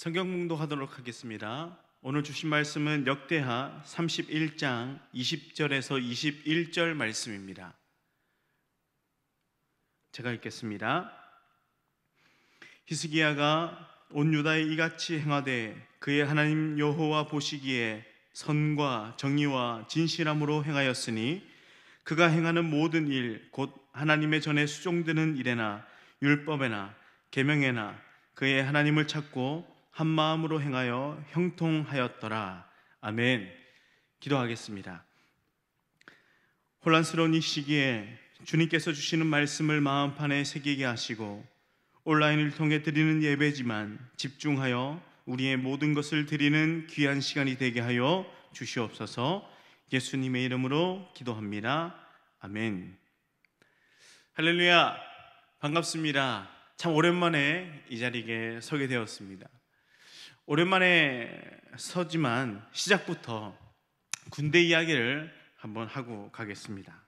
성경 봉독하도록 하겠습니다. 오늘 주신 말씀은 역대하 31장 20절에서 21절 말씀입니다. 제가 읽겠습니다. 히스기야가 온 유다에 이같이 행하되 그의 하나님 여호와 보시기에 선과 정의와 진실함으로 행하였으니 그가 행하는 모든 일 곧 하나님의 전에 수종되는 일에나 율법에나 계명에나 그의 하나님을 찾고 한 마음으로 행하여 형통하였더라. 아멘. 기도하겠습니다. 혼란스러운 이 시기에 주님께서 주시는 말씀을 마음판에 새기게 하시고 온라인을 통해 드리는 예배지만 집중하여 우리의 모든 것을 드리는 귀한 시간이 되게 하여 주시옵소서. 예수님의 이름으로 기도합니다. 아멘. 할렐루야, 반갑습니다. 참 오랜만에 이 자리에 서게 되었습니다. 오랜만에 서지만 시작부터 군대 이야기를 한번 하고 가겠습니다.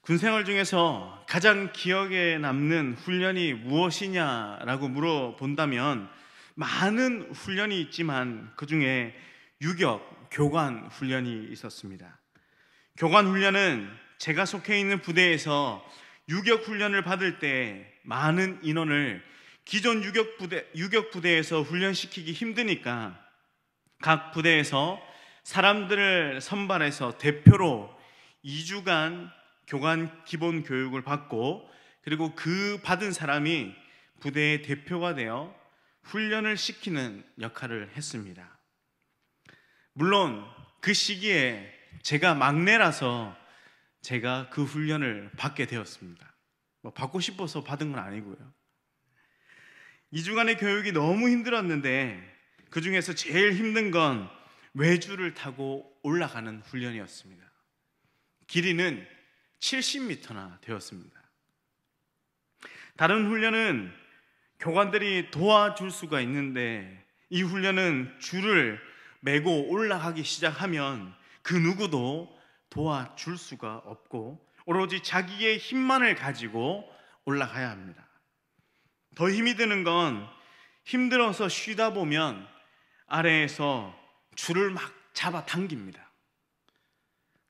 군 생활 중에서 가장 기억에 남는 훈련이 무엇이냐라고 물어본다면 많은 훈련이 있지만 그 중에 유격, 교관 훈련이 있었습니다. 교관 훈련은 제가 속해 있는 부대에서 유격 훈련을 받을 때 많은 인원을 기존 유격 부대에서 훈련시키기 힘드니까 각 부대에서 사람들을 선발해서 대표로 2주간 교관 기본 교육을 받고 그리고 그 받은 사람이 부대의 대표가 되어 훈련을 시키는 역할을 했습니다. 물론 그 시기에 제가 막내라서 제가 그 훈련을 받게 되었습니다. 받고 싶어서 받은 건 아니고요. 2주간의 교육이 너무 힘들었는데 그 중에서 제일 힘든 건 외주를 타고 올라가는 훈련이었습니다. 길이는 70m나 되었습니다. 다른 훈련은 교관들이 도와줄 수가 있는데 이 훈련은 줄을 메고 올라가기 시작하면 그 누구도 도와줄 수가 없고 오로지 자기의 힘만을 가지고 올라가야 합니다. 더 힘이 드는 건 힘들어서 쉬다 보면 아래에서 줄을 막 잡아 당깁니다.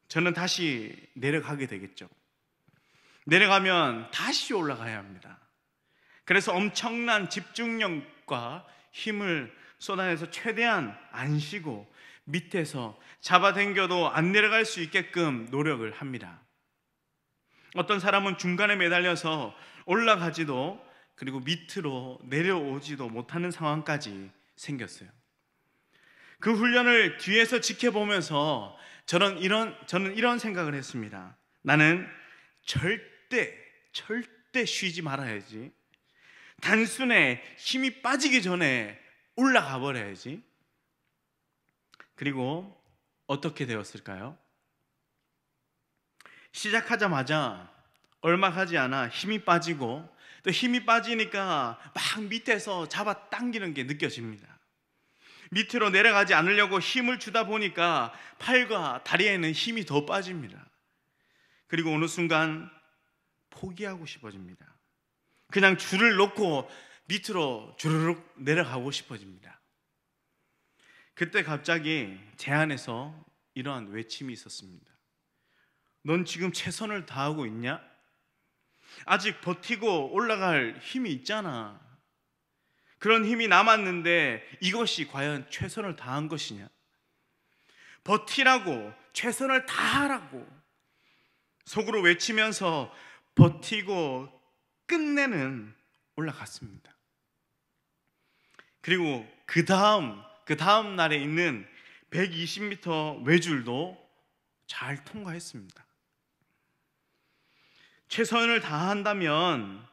저는 다시 내려가게 되겠죠. 내려가면 다시 올라가야 합니다. 그래서 엄청난 집중력과 힘을 쏟아내서 최대한 안 쉬고 밑에서 잡아당겨도 안 내려갈 수 있게끔 노력을 합니다. 어떤 사람은 중간에 매달려서 올라가지도 그리고 밑으로 내려오지도 못하는 상황까지 생겼어요. 그 훈련을 뒤에서 지켜보면서 저는 이런 생각을 했습니다. 나는 절대 쉬지 말아야지. 단순에 힘이 빠지기 전에 올라가 버려야지. 그리고 어떻게 되었을까요? 시작하자마자 얼마 가지 않아 힘이 빠지고 또 힘이 빠지니까 막 밑에서 잡아 당기는 게 느껴집니다. 밑으로 내려가지 않으려고 힘을 주다 보니까 팔과 다리에는 힘이 더 빠집니다. 그리고 어느 순간 포기하고 싶어집니다. 그냥 줄을 놓고 밑으로 주르륵 내려가고 싶어집니다. 그때 갑자기 제 안에서 이러한 외침이 있었습니다. 넌 지금 최선을 다하고 있냐? 아직 버티고 올라갈 힘이 있잖아. 그런 힘이 남았는데 이것이 과연 최선을 다한 것이냐? 버티라고, 최선을 다하라고 속으로 외치면서 버티고 끝내는 올라갔습니다. 그리고 그 다음 날에 있는 120m 외줄도 잘 통과했습니다. 최선을 다한다면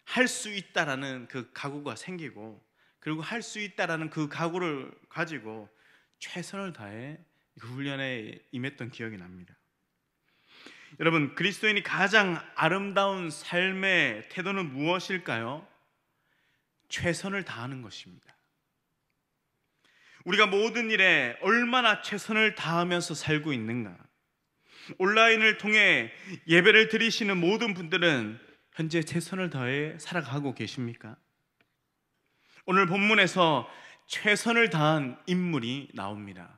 할 수 있다라는 그 각오가 생기고 그리고 할 수 있다라는 그 각오를 가지고 최선을 다해 그 훈련에 임했던 기억이 납니다. 여러분, 그리스도인이 가장 아름다운 삶의 태도는 무엇일까요? 최선을 다하는 것입니다. 우리가 모든 일에 얼마나 최선을 다하면서 살고 있는가? 온라인을 통해 예배를 드리시는 모든 분들은 현재 최선을 다해 살아가고 계십니까? 오늘 본문에서 최선을 다한 인물이 나옵니다.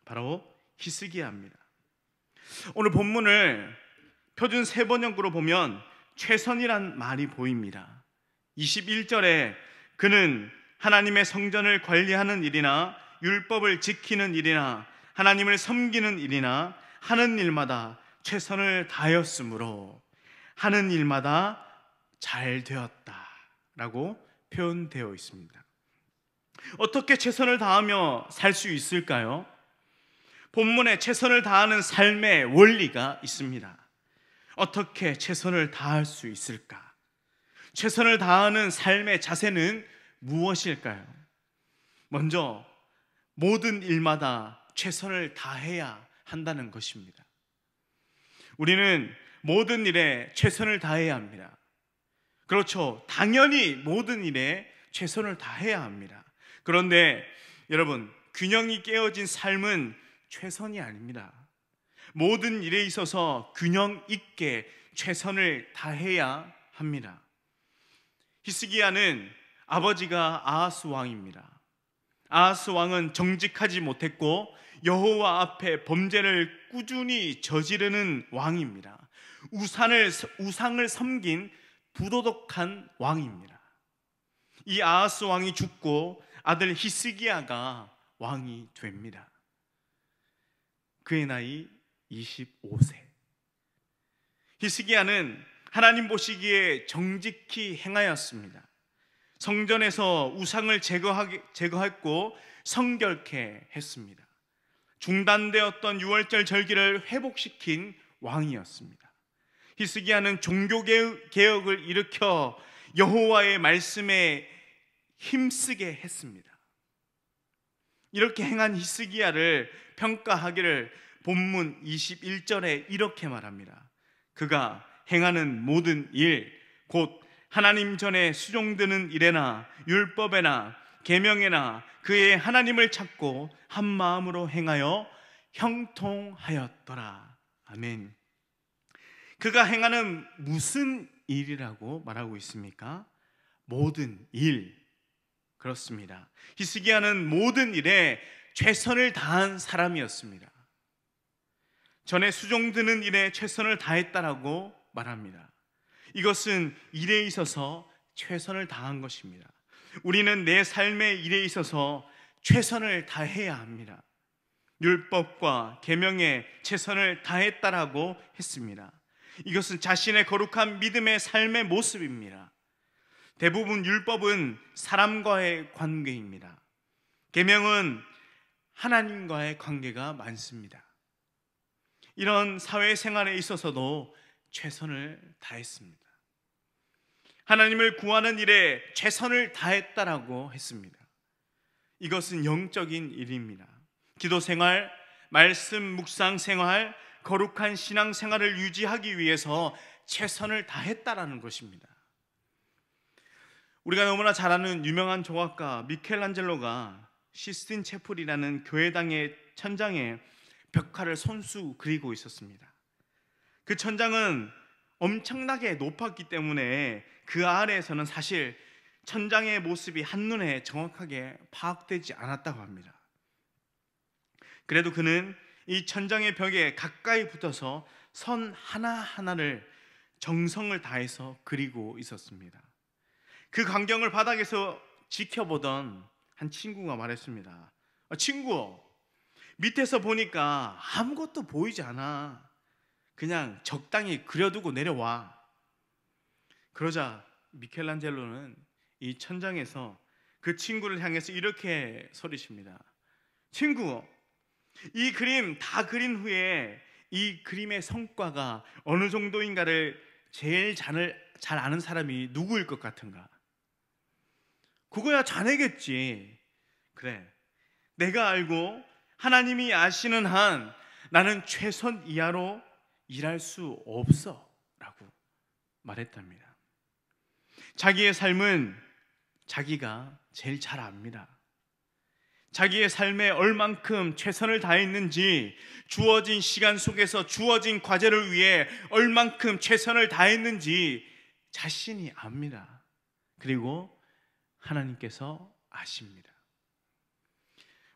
바로 히스기야입니다. 오늘 본문을 표준 세번역으로 보면 최선이란 말이 보입니다. 21절에 그는 하나님의 성전을 관리하는 일이나 율법을 지키는 일이나 하나님을 섬기는 일이나 하는 일마다 최선을 다하였으므로 하는 일마다 잘 되었다라고 표현되어 있습니다. 어떻게 최선을 다하며 살 수 있을까요? 본문에 최선을 다하는 삶의 원리가 있습니다. 어떻게 최선을 다할 수 있을까? 최선을 다하는 삶의 자세는 무엇일까요? 먼저 모든 일마다 최선을 다해야 한다는 것입니다. 우리는 모든 일에 최선을 다해야 합니다. 그렇죠. 당연히 모든 일에 최선을 다해야 합니다. 그런데 여러분, 균형이 깨어진 삶은 최선이 아닙니다. 모든 일에 있어서 균형 있게 최선을 다해야 합니다. 히스기야는 아버지가 아하스 왕입니다. 아하스 왕은 정직하지 못했고 여호와 앞에 범죄를 꾸준히 저지르는 왕입니다. 우상을 섬긴 부도덕한 왕입니다. 이 아하스 왕이 죽고 아들 히스기야가 왕이 됩니다. 그의 나이 25세. 히스기야는 하나님 보시기에 정직히 행하였습니다. 성전에서 우상을 제거했고 성결케 했습니다. 중단되었던 유월절 절기를 회복시킨 왕이었습니다. 히스기야는 종교개혁을 일으켜 여호와의 말씀에 힘쓰게 했습니다. 이렇게 행한 히스기야를 평가하기를 본문 21절에 이렇게 말합니다. 그가 행하는 모든 일, 곧 하나님 전에 수종드는 일에나 율법에나 계명에나 그의 하나님을 찾고 한 마음으로 행하여 형통하였더라. 아멘. 그가 행하는 무슨 일이라고 말하고 있습니까? 모든 일. 그렇습니다. 히스기야는 모든 일에 최선을 다한 사람이었습니다. 전에 수종드는 일에 최선을 다했다라고 말합니다. 이것은 일에 있어서 최선을 다한 것입니다. 우리는 내 삶의 일에 있어서 최선을 다해야 합니다. 율법과 계명에 최선을 다했다라고 했습니다. 이것은 자신의 거룩한 믿음의 삶의 모습입니다. 대부분 율법은 사람과의 관계입니다. 계명은 하나님과의 관계가 많습니다. 이런 사회생활에 있어서도 최선을 다했습니다. 하나님을 구하는 일에 최선을 다했다라고 했습니다. 이것은 영적인 일입니다. 기도생활, 말씀 묵상 생활, 거룩한 신앙생활을 유지하기 위해서 최선을 다했다라는 것입니다. 우리가 너무나 잘 아는 유명한 조각가 미켈란젤로가 시스틴 채플이라는 교회당의 천장에 벽화를 손수 그리고 있었습니다. 그 천장은 엄청나게 높았기 때문에 그 아래에서는 사실 천장의 모습이 한눈에 정확하게 파악되지 않았다고 합니다. 그래도 그는 이 천장의 벽에 가까이 붙어서 선 하나하나를 정성을 다해서 그리고 있었습니다. 그 광경을 바닥에서 지켜보던 한 친구가 말했습니다. 친구, 밑에서 보니까 아무것도 보이지 않아. 그냥 적당히 그려두고 내려와. 그러자 미켈란젤로는 이 천장에서 그 친구를 향해서 이렇게 소리칩니다. 친구, 이 그림 다 그린 후에 이 그림의 성과가 어느 정도인가를 제일 잘 아는 사람이 누구일 것 같은가? 그거야 자네겠지. 그래, 내가 알고 하나님이 아시는 한 나는 최선 이하로 일할 수 없어 라고 말했답니다. 자기의 삶은 자기가 제일 잘 압니다. 자기의 삶에 얼만큼 최선을 다했는지, 주어진 시간 속에서 주어진 과제를 위해 얼만큼 최선을 다했는지 자신이 압니다. 그리고 하나님께서 아십니다.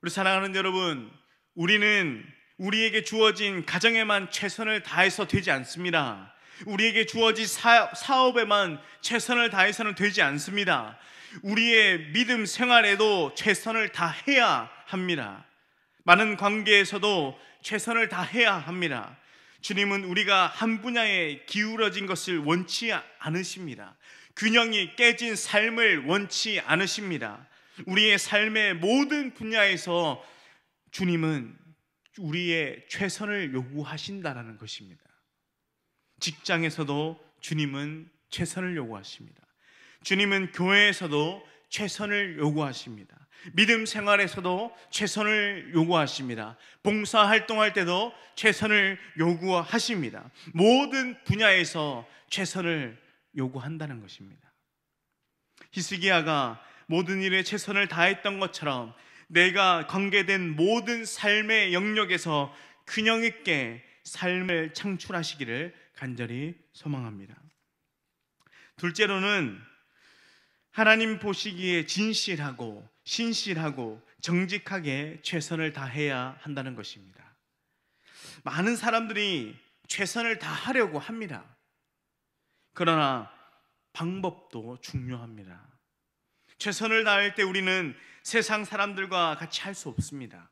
우리 사랑하는 여러분, 우리는 우리에게 주어진 가정에만 최선을 다해서 되지 않습니다. 우리에게 주어진 사업에만 최선을 다해서는 되지 않습니다. 우리의 믿음 생활에도 최선을 다해야 합니다. 많은 관계에서도 최선을 다해야 합니다. 주님은 우리가 한 분야에 기울어진 것을 원치 않으십니다. 균형이 깨진 삶을 원치 않으십니다. 우리의 삶의 모든 분야에서 주님은 우리의 최선을 요구하신다라는 것입니다. 직장에서도 주님은 최선을 요구하십니다. 주님은 교회에서도 최선을 요구하십니다. 믿음 생활에서도 최선을 요구하십니다. 봉사 활동할 때도 최선을 요구하십니다. 모든 분야에서 최선을 요구한다는 것입니다. 히스기야가 모든 일에 최선을 다했던 것처럼 내가 관계된 모든 삶의 영역에서 균형 있게 삶을 창출하시기를 간절히 소망합니다. 둘째로는 하나님 보시기에 진실하고 신실하고 정직하게 최선을 다해야 한다는 것입니다. 많은 사람들이 최선을 다하려고 합니다. 그러나 방법도 중요합니다. 최선을 다할 때 우리는 세상 사람들과 같이 할 수 없습니다.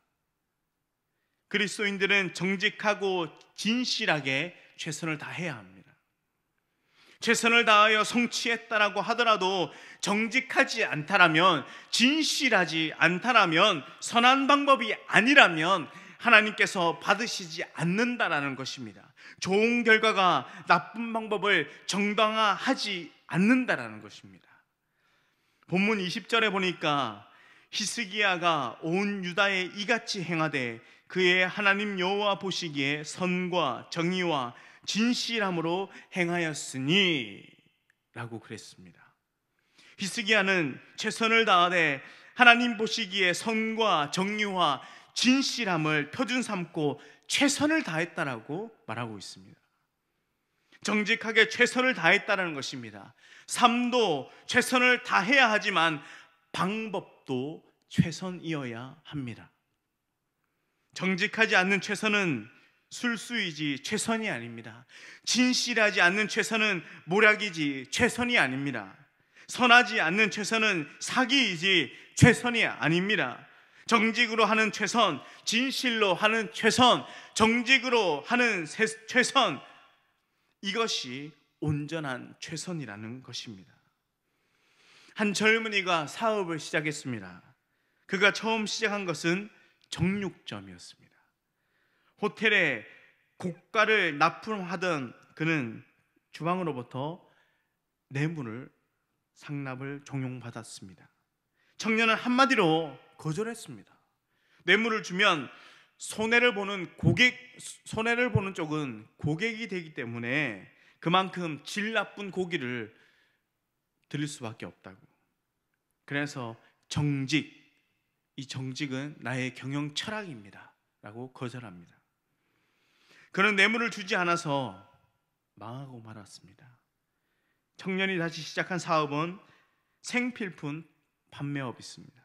그리스도인들은 정직하고 진실하게 최선을 다해야 합니다. 최선을 다하여 성취했다라고 하더라도 정직하지 않다라면, 진실하지 않다라면, 선한 방법이 아니라면 하나님께서 받으시지 않는다라는 것입니다. 좋은 결과가 나쁜 방법을 정당화하지 않는다라는 것입니다. 본문 20절에 보니까 히스기야가 온 유다에 이같이 행하되 그의 하나님 여호와 보시기에 선과 정의와 진실함으로 행하였으니 라고 그랬습니다. 히스기야는 최선을 다하되 하나님 보시기에 선과 정의와 진실함을 표준 삼고 최선을 다했다라고 말하고 있습니다. 정직하게 최선을 다했다는 것입니다. 삶도 최선을 다해야 하지만 방법도 최선이어야 합니다. 정직하지 않는 최선은 술수이지 최선이 아닙니다. 진실하지 않는 최선은 모략이지 최선이 아닙니다. 선하지 않는 최선은 사기이지 최선이 아닙니다. 정직으로 하는 최선, 진실로 하는 최선, 정직으로 하는 최선, 이것이 온전한 최선이라는 것입니다. 한 젊은이가 사업을 시작했습니다. 그가 처음 시작한 것은 정육점이었습니다. 호텔에 고가를 납품하던 그는 주방으로부터 뇌물을 상납을 종용받았습니다. 청년은 한마디로 거절했습니다. 뇌물을 주면 손해를 보는 쪽은 고객이 되기 때문에 그만큼 질 나쁜 고기를 드릴 수밖에 없다고. 그래서 이 정직은 나의 경영 철학입니다 라고 거절합니다. 그는 뇌물을 주지 않아서 망하고 말았습니다. 청년이 다시 시작한 사업은 생필품 판매업이었습니다.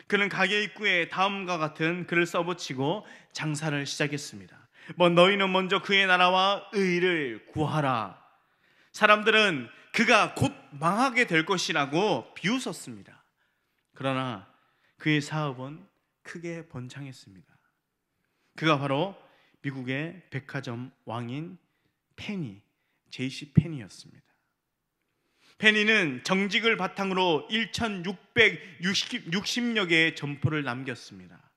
그는 가게 입구에 다음과 같은 글을 써붙이고 장사를 시작했습니다. 너희는 먼저 그의 나라와 의를 구하라. 사람들은 그가 곧 망하게 될 것이라고 비웃었습니다. 그러나 그의 사업은 크게 번창했습니다. 그가 바로 미국의 백화점 왕인 JC 페니였습니다. 페니는 정직을 바탕으로 1660여 개의 점포를 남겼습니다.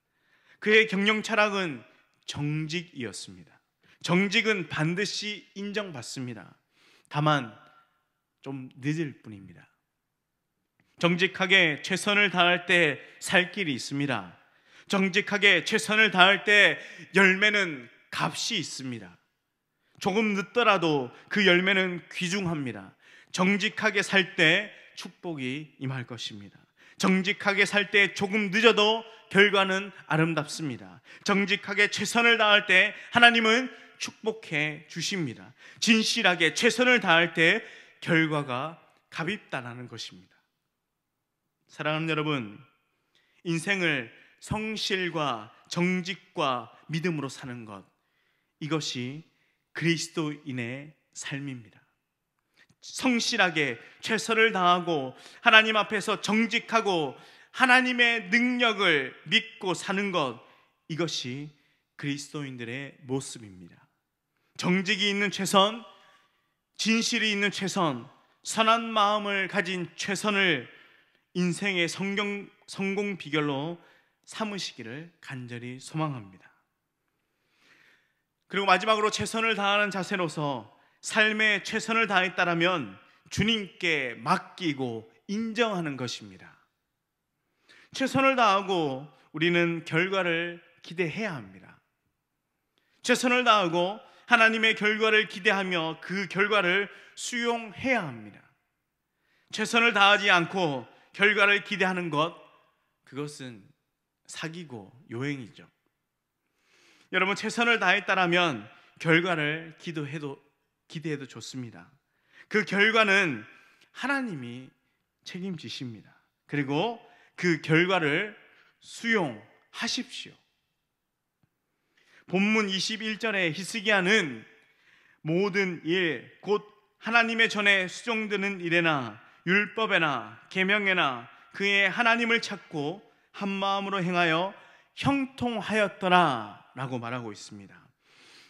그의 경영 철학은 정직이었습니다. 정직은 반드시 인정받습니다. 다만 좀 늦을 뿐입니다. 정직하게 최선을 다할 때 살 길이 있습니다. 정직하게 최선을 다할 때 열매는 값이 있습니다. 조금 늦더라도 그 열매는 귀중합니다. 정직하게 살 때 축복이 임할 것입니다. 정직하게 살 때 조금 늦어도 결과는 아름답습니다. 정직하게 최선을 다할 때 하나님은 축복해 주십니다. 진실하게 최선을 다할 때 결과가 값있다라는 것입니다. 사랑하는 여러분, 인생을 성실과 정직과 믿음으로 사는 것, 이것이 그리스도인의 삶입니다. 성실하게 최선을 다하고 하나님 앞에서 정직하고 하나님의 능력을 믿고 사는 것, 이것이 그리스도인들의 모습입니다. 정직이 있는 최선, 진실이 있는 최선, 선한 마음을 가진 최선을 인생의 성공 비결로 삼으시기를 간절히 소망합니다. 그리고 마지막으로 최선을 다하는 자세로서 삶에 최선을 다했다라면 주님께 맡기고 인정하는 것입니다. 최선을 다하고 우리는 결과를 기대해야 합니다. 최선을 다하고 하나님의 결과를 기대하며 그 결과를 수용해야 합니다. 최선을 다하지 않고 결과를 기대하는 것, 그것은 사기고 요행이죠. 여러분, 최선을 다했다라면 결과를 기대해도 좋습니다. 그 결과는 하나님이 책임지십니다. 그리고 그 결과를 수용하십시오. 본문 21절에 히스기야는 모든 일, 곧 하나님의 전에 수종드는 일에나 율법에나 계명에나 그의 하나님을 찾고 한 마음으로 행하여 형통하였더라 라고 말하고 있습니다.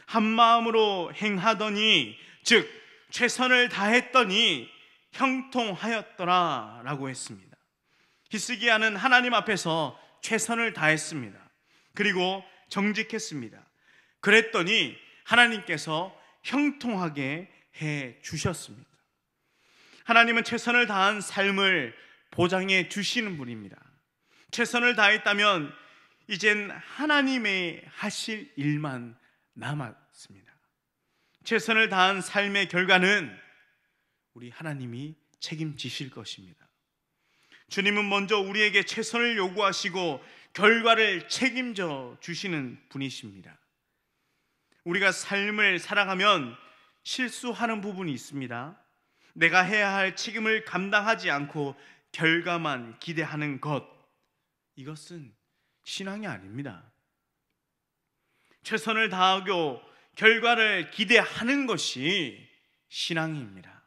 한 마음으로 행하더니, 즉 최선을 다했더니 형통하였더라 라고 했습니다. 히스기야는 하나님 앞에서 최선을 다했습니다. 그리고 정직했습니다. 그랬더니 하나님께서 형통하게 해 주셨습니다. 하나님은 최선을 다한 삶을 보장해 주시는 분입니다. 최선을 다했다면 이젠 하나님의 하실 일만 남았습니다. 최선을 다한 삶의 결과는 우리 하나님이 책임지실 것입니다. 주님은 먼저 우리에게 최선을 요구하시고 결과를 책임져 주시는 분이십니다. 우리가 삶을 살아가면 실수하는 부분이 있습니다. 내가 해야 할 책임을 감당하지 않고 결과만 기대하는 것, 이것은 신앙이 아닙니다. 최선을 다하고 결과를 기대하는 것이 신앙입니다.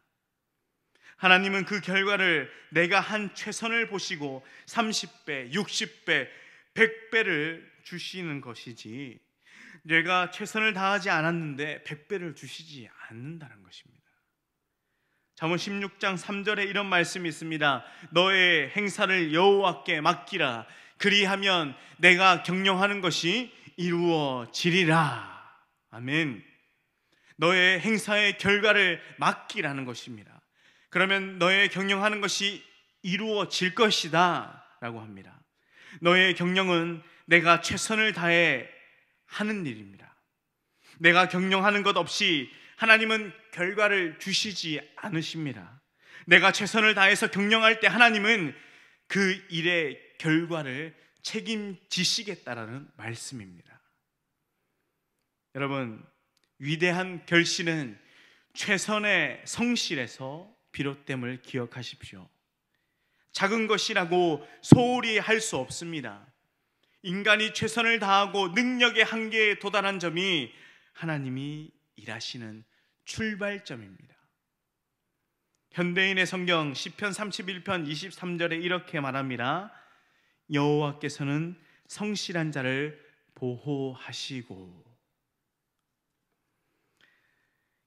하나님은 그 결과를 내가 한 최선을 보시고 30배, 60배, 100배를 주시는 것이지, 내가 최선을 다하지 않았는데 100배를 주시지 않는다는 것입니다. 잠언 16장 3절에 이런 말씀이 있습니다. 너의 행사를 여호와께 맡기라. 그리하면 내가 경영하는 것이 이루어지리라. 아멘. 너의 행사의 결과를 맡기라는 것입니다. 그러면 너의 경영하는 것이 이루어질 것이다 라고 합니다. 너의 경영은 내가 최선을 다해 하는 일입니다. 내가 경영하는 것 없이 하나님은 결과를 주시지 않으십니다. 내가 최선을 다해서 경영할 때 하나님은 그 일의 결과를 책임지시겠다라는 말씀입니다. 여러분, 위대한 결실은 최선의 성실에서 비롯됨을 기억하십시오. 작은 것이라고 소홀히 할 수 없습니다. 인간이 최선을 다하고 능력의 한계에 도달한 점이 하나님이 일하시는 출발점입니다. 현대인의 성경 시편 31편 23절에 이렇게 말합니다. 여호와께서는 성실한 자를 보호하시고.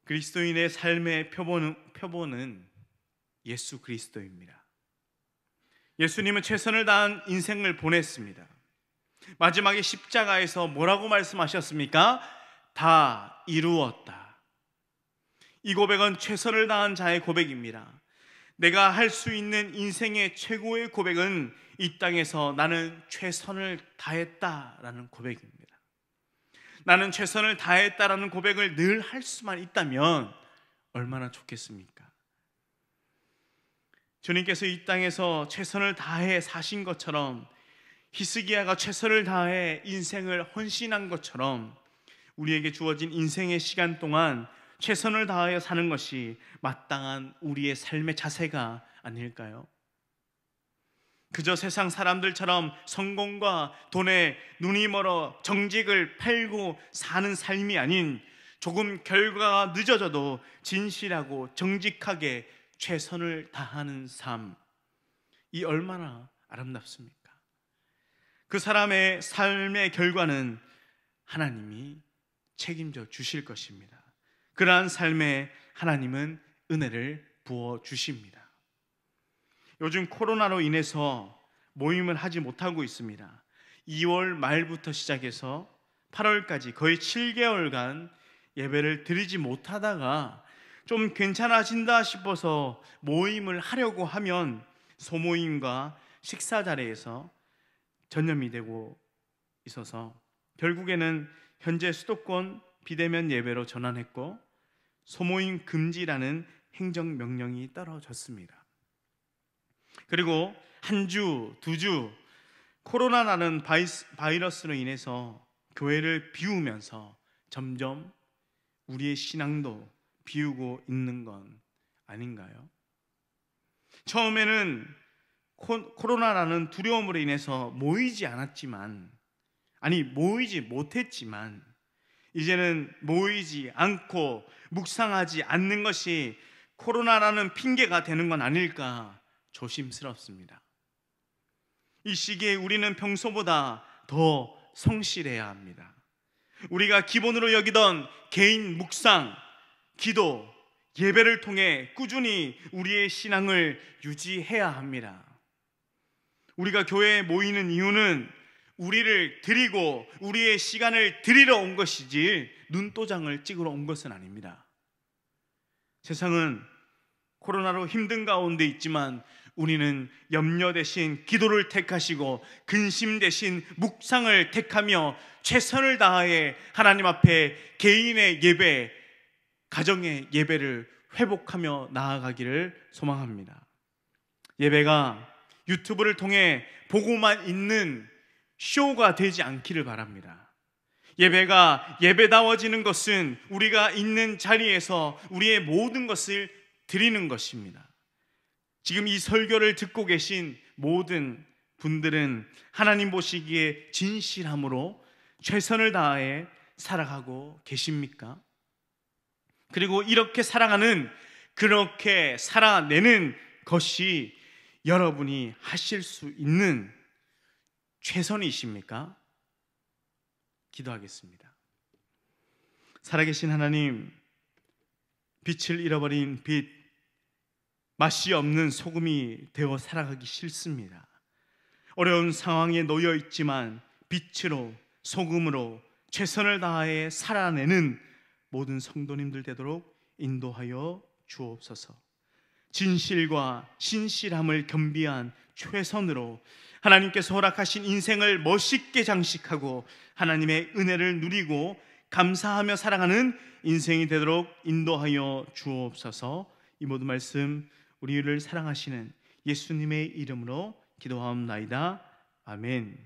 그리스도인의 삶의 표본은 예수 그리스도입니다. 예수님은 최선을 다한 인생을 보냈습니다. 마지막에 십자가에서 뭐라고 말씀하셨습니까? 다 이루었다. 이 고백은 최선을 다한 자의 고백입니다. 내가 할 수 있는 인생의 최고의 고백은 이 땅에서 나는 최선을 다했다라는 고백입니다. 나는 최선을 다했다라는 고백을 늘 할 수만 있다면 얼마나 좋겠습니까? 주님께서 이 땅에서 최선을 다해 사신 것처럼, 히스기야가 최선을 다해 인생을 헌신한 것처럼 우리에게 주어진 인생의 시간 동안 최선을 다하여 사는 것이 마땅한 우리의 삶의 자세가 아닐까요? 그저 세상 사람들처럼 성공과 돈에 눈이 멀어 정직을 팔고 사는 삶이 아닌 조금 결과가 늦어져도 진실하고 정직하게 최선을 다하는 삶, 이 얼마나 아름답습니까? 그 사람의 삶의 결과는 하나님이 책임져 주실 것입니다. 그러한 삶에 하나님은 은혜를 부어 주십니다. 요즘 코로나로 인해서 모임을 하지 못하고 있습니다. 2월 말부터 시작해서 8월까지 거의 7개월간 예배를 드리지 못하다가 좀 괜찮아진다 싶어서 모임을 하려고 하면 소모임과 식사 자리에서 전염이 되고 있어서 결국에는 현재 수도권 비대면 예배로 전환했고 소모임 금지라는 행정명령이 떨어졌습니다. 그리고 한 주, 두 주 코로나라는 바이러스로 인해서 교회를 비우면서 점점 우리의 신앙도 비우고 있는 건 아닌가요? 처음에는 코로나라는 두려움으로 인해서 모이지 못했지만 이제는 모이지 않고 묵상하지 않는 것이 코로나라는 핑계가 되는 건 아닐까 조심스럽습니다. 이 시기에 우리는 평소보다 더 성실해야 합니다. 우리가 기본으로 여기던 개인 묵상, 기도, 예배를 통해 꾸준히 우리의 신앙을 유지해야 합니다. 우리가 교회에 모이는 이유는 우리를 드리고 우리의 시간을 드리러 온 것이지 눈도장을 찍으러 온 것은 아닙니다. 세상은 코로나로 힘든 가운데 있지만 우리는 염려 대신 기도를 택하시고 근심 대신 묵상을 택하며 최선을 다해 하나님 앞에 개인의 예배, 가정의 예배를 회복하며 나아가기를 소망합니다. 예배가 유튜브를 통해 보고만 있는 쇼가 되지 않기를 바랍니다. 예배가 예배다워지는 것은 우리가 있는 자리에서 우리의 모든 것을 드리는 것입니다. 지금 이 설교를 듣고 계신 모든 분들은 하나님 보시기에 진실함으로 최선을 다해 살아가고 계십니까? 그리고 이렇게 살아가는, 그렇게 살아내는 것이 여러분이 하실 수 있는 최선이십니까? 기도하겠습니다. 살아계신 하나님, 빛을 잃어버린 빛, 맛이 없는 소금이 되어 살아가기 싫습니다. 어려운 상황에 놓여 있지만 빛으로, 소금으로 최선을 다해 살아내는 모든 성도님들 되도록 인도하여 주옵소서. 진실과 신실함을 겸비한 최선으로 하나님께서 허락하신 인생을 멋있게 장식하고 하나님의 은혜를 누리고 감사하며 살아가는 인생이 되도록 인도하여 주옵소서. 이 모든 말씀 우리를 사랑하시는 예수님의 이름으로 기도하옵나이다. 아멘.